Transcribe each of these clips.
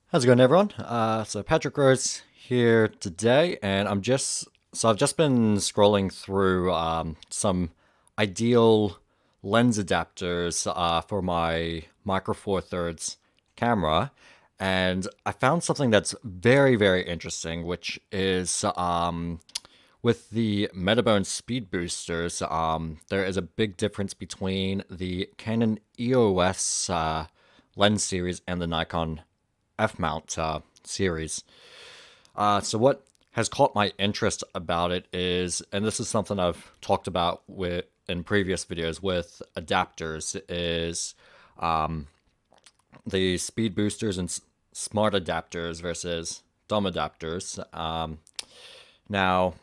How's it going, everyone? So Patrick Rose here today, and I've just been scrolling through some ideal lens adapters for my Micro Four Thirds camera, and I found something that's very interesting, which is with the Metabone speed boosters. There is a big difference between the Canon EOS lens series and the Nikon F mount series. So what has caught my interest about it is, and this is something I've talked about with in previous videos with adapters, is the speed boosters and smart adapters versus dumb adapters. Now,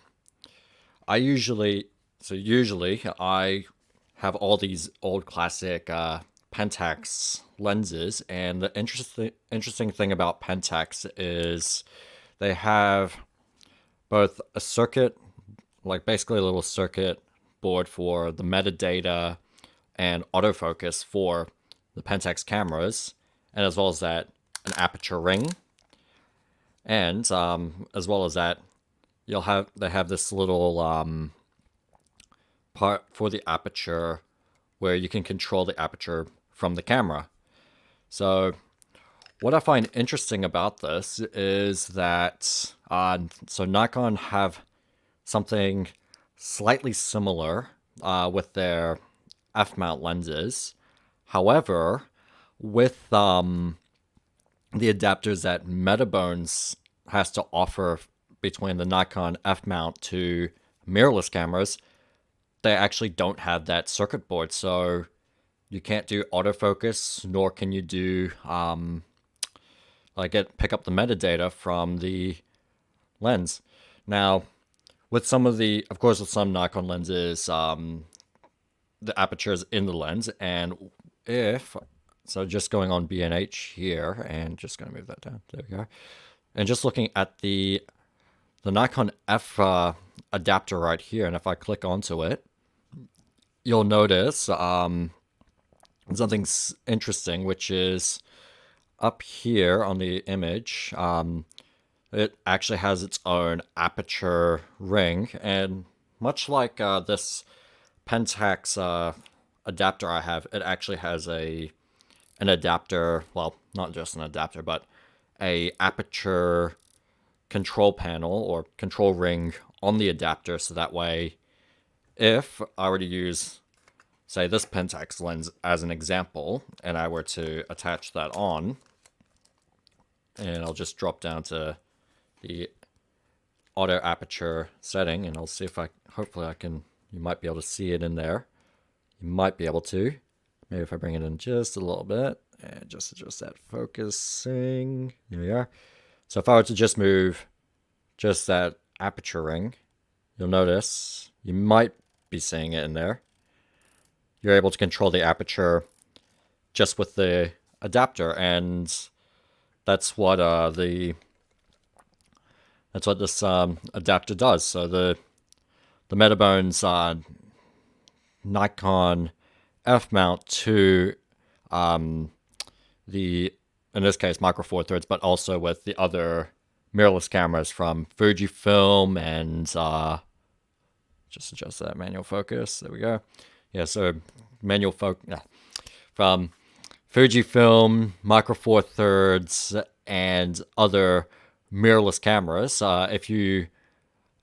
usually I have all these old classic Pentax lenses, and the interesting thing about Pentax is they have both a circuit, like basically a little circuit board for the metadata and autofocus for the Pentax cameras, and as well as that, an aperture ring, and as well as that, they have this little part for the aperture where you can control the aperture from the camera. So what I find interesting about this is that so Nikon have something slightly similar with their F mount lenses. However, with the adapters that Metabones has to offer between the Nikon F mount to mirrorless cameras, they actually don't have that circuit board. So you can't do autofocus, nor can you do pick up the metadata from the lens. Now, with some of the, of course, with some Nikon lenses, the aperture is in the lens, and if so, just going on B&H here, and just going to move that down. There we go. And just looking at the Nikon F adapter right here, and if I click onto it, you'll notice something interesting, which is up here on the image. It actually has its own aperture ring, and much like this Pentax adapter I have, it actually has an adapter. Well, not just an adapter, but a aperture control panel or control ring on the adapter, so that way, if I were to use, say, this Pentax lens as an example, and I were to attach that on, and I'll just drop down to the auto aperture setting, and I'll see if hopefully I can, you might be able to see it in there. You might be able to. Maybe if I bring it in just a little bit, and just adjust that focusing. There we are. So if I were to just move just that aperture ring, you'll notice you might be seeing it in there. You're able to control the aperture just with the adapter, and that's what this adapter does. So the Metabones Nikon F mount to the, in this case, Micro Four Thirds, but also with the other mirrorless cameras from Fujifilm and just adjust that manual focus. There we go. Yeah, so manual focus from Fujifilm, Micro Four Thirds, and other mirrorless cameras. If you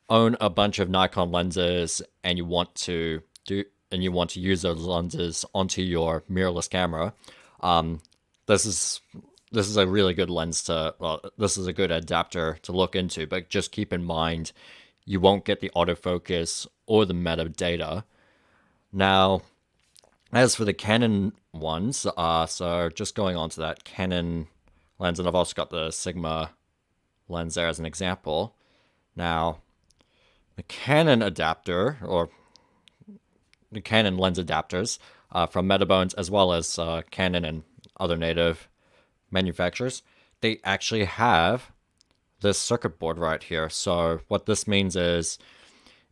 own a bunch of Nikon lenses and you want to use those lenses onto your mirrorless camera, this is a really good lens to, well, this is a good adapter to look into, but just keep in mind you won't get the autofocus or the metadata. Now, as for the Canon ones, so just going on to that Canon lens, and I've also got the Sigma lens there as an example. Now, the Canon adapter, or the Canon lens adapters from Metabones, as well as Canon and other native manufacturers, they actually have this circuit board right here. So what this means is,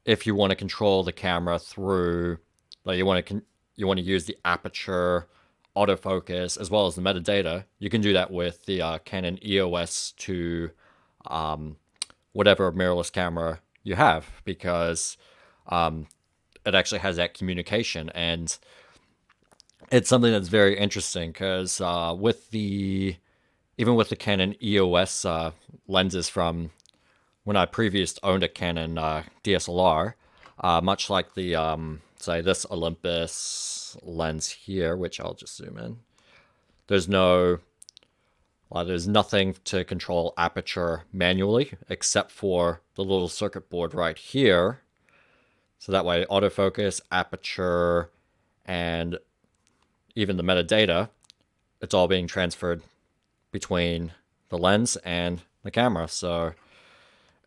if you want to control the camera through, like you want to use the aperture autofocus as well as the metadata, you can do that with the Canon EOS to whatever mirrorless camera you have, because it actually has that communication. And it's something that's very interesting because even with the Canon EOS lenses from when I previously owned a Canon DSLR, much like the say this Olympus lens here, which I'll just zoom in. There's nothing to control aperture manually except for the little circuit board right here. So that way, autofocus, aperture, and even the metadata, it's all being transferred between the lens and the camera. So,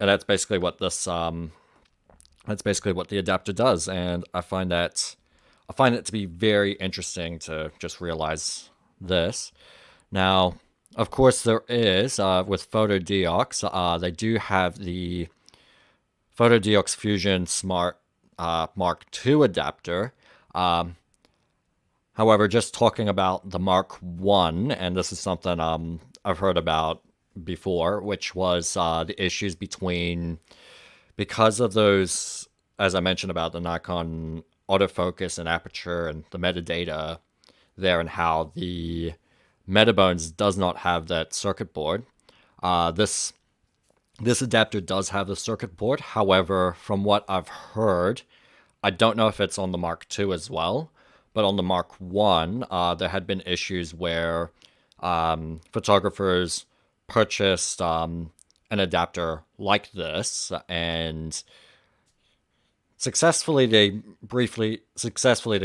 and that's basically what this that's basically what the adapter does. And I find it to be very interesting to just realize this. Now, of course, there is with PhotoDiox, they do have the PhotoDiox Fusion Smart Mark II adapter. However, just talking about the Mark I, and this is something I've heard about before, which was the issues because of those, as I mentioned about the Nikon autofocus and aperture and the metadata there, and how the Metabones does not have that circuit board. This adapter does have the circuit board. However, from what I've heard, I don't know if it's on the Mark II as well, but on the Mark I, there had been issues where photographers purchased an adapter like this, and successfully they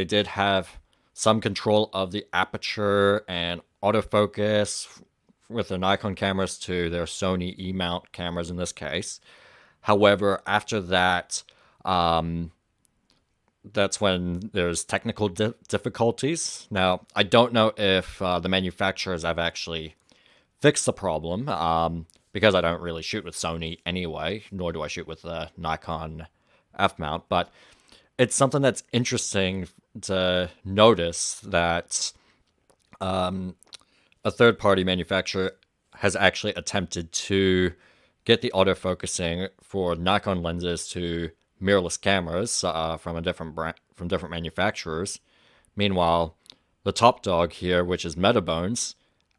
did have some control of the aperture and autofocus with the Nikon cameras to their Sony E-mount cameras in this case. However, after that, that's when there's technical difficulties. Now, I don't know if the manufacturers have actually fixed the problem, because I don't really shoot with Sony anyway, nor do I shoot with the Nikon F mount, but it's something that's interesting to notice that a third-party manufacturer has actually attempted to get the autofocusing for Nikon lenses to mirrorless cameras from different manufacturers. Meanwhile, the top dog here, which is Metabones,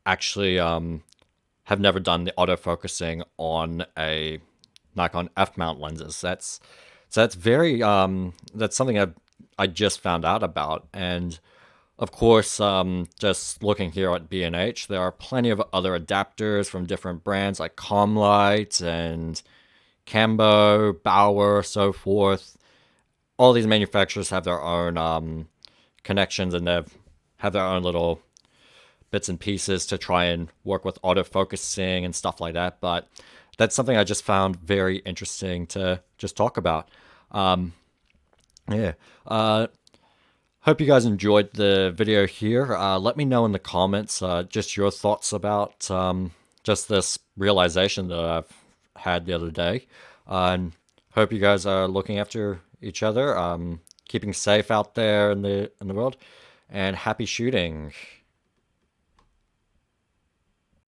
actually have never done the autofocusing on a Nikon F mount lenses. That's very that's something I just found out about. And of course, just looking here at B&H, there are plenty of other adapters from different brands like Comlight and Cambo, Bauer, so forth. All these manufacturers have their own connections, and they have their own little bits and pieces to try and work with autofocusing and stuff like that. But that's something I just found very interesting to just talk about. Yeah. Hope you guys enjoyed the video here. Let me know in the comments just your thoughts about just this realization that I've had the other day. And hope you guys are looking after each other, keeping safe out there in the world, and happy shooting.